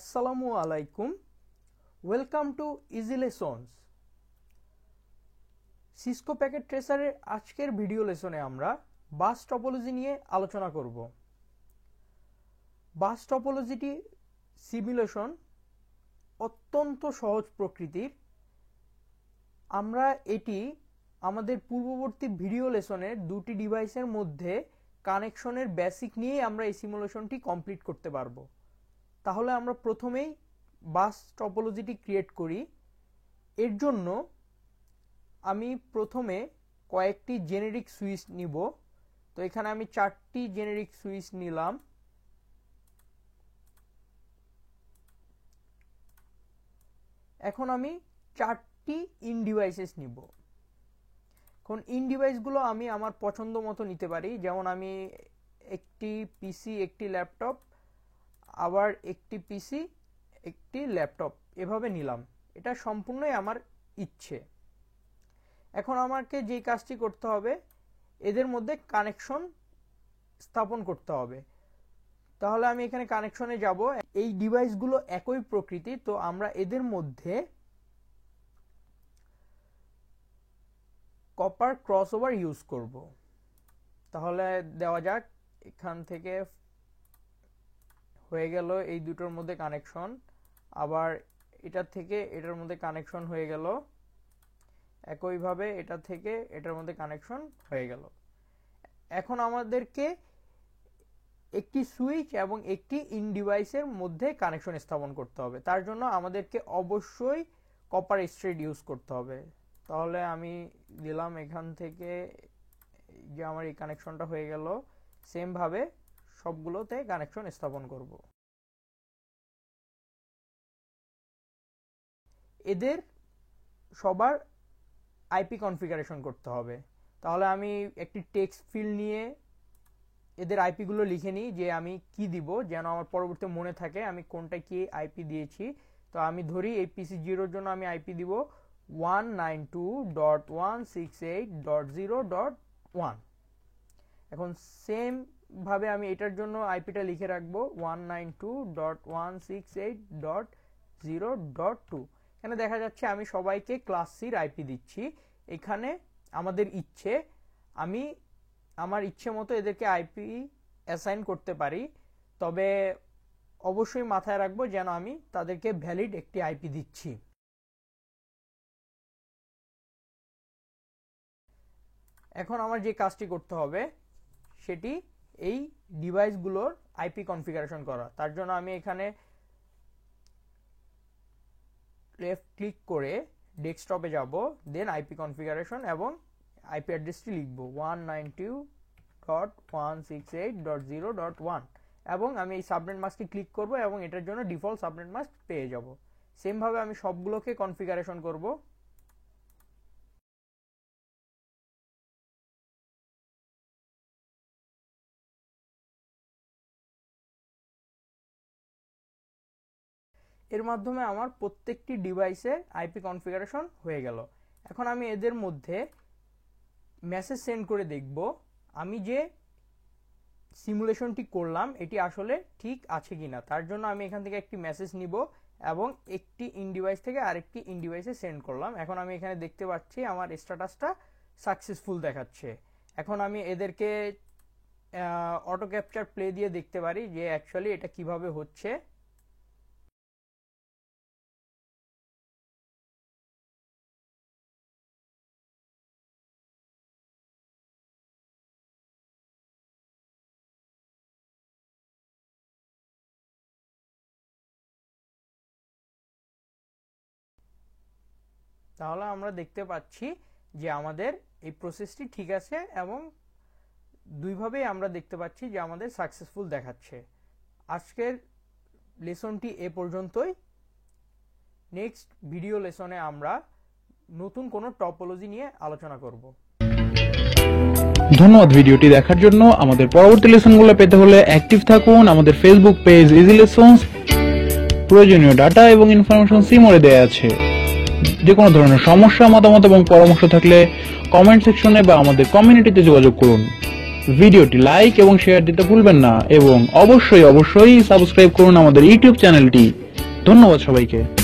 আসসালামু আলাইকুম। Welcome to easy lessons. Cisco packet ট্রেসারের আজকের ভিডিও লেসনে আমরা বাস টপোলজি নিয়ে আলোচনা করব। বাস টপোলজিটি সিমুলেশন অত্যন্ত সহজ প্রকৃতির। আমরা এটি আমাদের পূর্ববর্তী ভিডিও লেসনের দুটি ডিভাইসের মধ্যে কানেকশনের বেসিক নিয়েই আমরা এই সিমুলেশনটি কমপ্লিট করতে পারবো। তাহলে আমরা প্রথমেই বাস টপোলজিটি ক্রিয়েট করি। এর জন্য আমি প্রথমে কয়েকটি জেনেরিক সুইচ নিব। তো এখানে আমি 4টি জেনেরিক সুইচ নিলাম। এখন আমি 4টি ইন ডিভাইসেস নিব। এখন ইন ডিভাইসগুলো আমি আমার পছন্দ মতো নিতে পারি, যেমন আমি একটি পিসি, একটি ল্যাপটপ, আবার একটি পিসি, একটি ল্যাপটপ এভাবে নিলাম। এটা সম্পূর্ণই আমার ইচ্ছে। এখন আমাকে যে কাজটি করতে হবে, এদের মধ্যে কানেকশন স্থাপন করতে হবে। তাহলে আমি এখানে কানেকশনে যাব। এই ডিভাইসগুলো একই প্রকৃতি, তো আমরা এদের মধ্যে কপার ক্রসওভার ইউজ করব। তাহলে দেওয়া যাক। এখান থেকে হয়ে গেল এই দুটোর মধ্যে কানেকশন, আবার এটার থেকে এটার মধ্যে কানেকশন হয়ে গেল, একইভাবে এটা থেকে এটার মধ্যে কানেকশন হয়ে গেল। এখন আমাদেরকে একটি সুইচ এবং একটি ইন ডিভাইসের মধ্যে কানেকশন স্থাপন করতে হবে। তার জন্য আমাদেরকে অবশ্যই কপার স্ট্রেট ইউজ করতে হবে। তাহলে আমি দিলাম এখান থেকে, যে আমার এই কানেকশনটা হয়ে গেল। সেম ভাবে সবগুলোতে কানেকশন স্থাপন করব। এদের সবার আইপি কনফিগারেশন করতে হবে। তাহলে আমি একটি টেক্সট ফিল্ড নিয়ে এদের আইপি গুলো লিখে নিই, যে আমি কি দিব, যেন আমার পরবর্তী মনে থাকে আমি কোনটা কি আইপি দিয়েছি। তো আমি ধরি এই পিসি 0 এর জন্য আমি আইপি দিব 192.168.0.1। এখন সেম ভাবে আমি এটার জন্য আইপিটা লিখে রাখবো 192.168.0.2। এখানে দেখা যাচ্ছে আমি সবাইকে ক্লাস সির আইপি দিচ্ছি। এখানে আমাদের ইচ্ছে, আমি আমার ইচ্ছে মতো এদেরকে আইপি অ্যাসাইন করতে পারি, তবে অবশ্যই মাথায় রাখবো যেন আমি তাদেরকে ভ্যালিড একটি আইপি দিচ্ছি। এখন আমার যে কাজটি করতে হবে সেটি এই ডিভাইসগুলোর আইপি কনফিগারেশন করা। তার জন্য আমি এখানে লেফট ক্লিক করে ডেস্কটপে যাব, দেন আইপি কনফিগারেশন এবং আইপি অ্যাড্রেসটি লিখব 192.168.0.1 এবং আমি এই সাবনেট মাস্কটি ক্লিক করব এবং এটার জন্য ডিফল্ট সাবনেট মাস্ক পেয়ে যাব। সেম ভাবে আমি সবগুলোকে কনফিগারেশন করব। এর মাধ্যমে আমার প্রত্যেকটি ডিভাইসে আইপি কনফিগারেশন হয়ে গেল। এখন আমি এদের মধ্যে মেসেজ সেন্ড করে দেখব আমি যে সিমুলেশনটি করলাম এটি আসলে ঠিক আছে কিনা। তার জন্য আমি এখান থেকে একটি মেসেজ নিব এবং একটি ইন ডিভাইস থেকে আরেকটি ইন ডিভাইসে সেন্ড করলাম। এখন আমি এখানে দেখতে পাচ্ছি আমার স্ট্যাটাসটা সাকসেসফুল দেখাচ্ছে। এখন আমি এদেরকে অটো ক্যাপচার প্লে দিয়ে দেখতে পারি যে অ্যাকচুয়ালি এটা কিভাবে হচ্ছে। তাহলে আমরা দেখতে পাচ্ছি যে আমাদের এই প্রসেসটি ঠিক আছে এবং দুইভাবেই আমরা দেখতে পাচ্ছি যে আমাদের সাকসেসফুল দেখাচ্ছে। আজকের লেসনটি এ পর্যন্তই। নেক্সট ভিডিও লেসনে আমরা নতুন কোনো টপোলজি নিয়ে আলোচনা করব। ধন্যবাদ ভিডিওটি দেখার জন্য। আমাদের পরবর্তী লেসনগুলো পেতে হলে অ্যাক্টিভ থাকুন। আমাদের ফেসবুক পেজ ইজি লেসনস। প্রয়োজনীয় ডাটা এবং ইনফরমেশন সিমোরে দেয়া আছে। যে কোনো ধরনের সমস্যা, মতামত এবং পরামর্শ থাকলে কমেন্ট সেকশনে বা আমাদের কমিউনিটিতে যোগাযোগ করুন। ভিডিওটি লাইক এবং শেয়ার দিতে ভুলবেন না এবং অবশ্যই সাবস্ক্রাইব করুন আমাদের ইউটিউব চ্যানেলটি। ধন্যবাদ সবাইকে।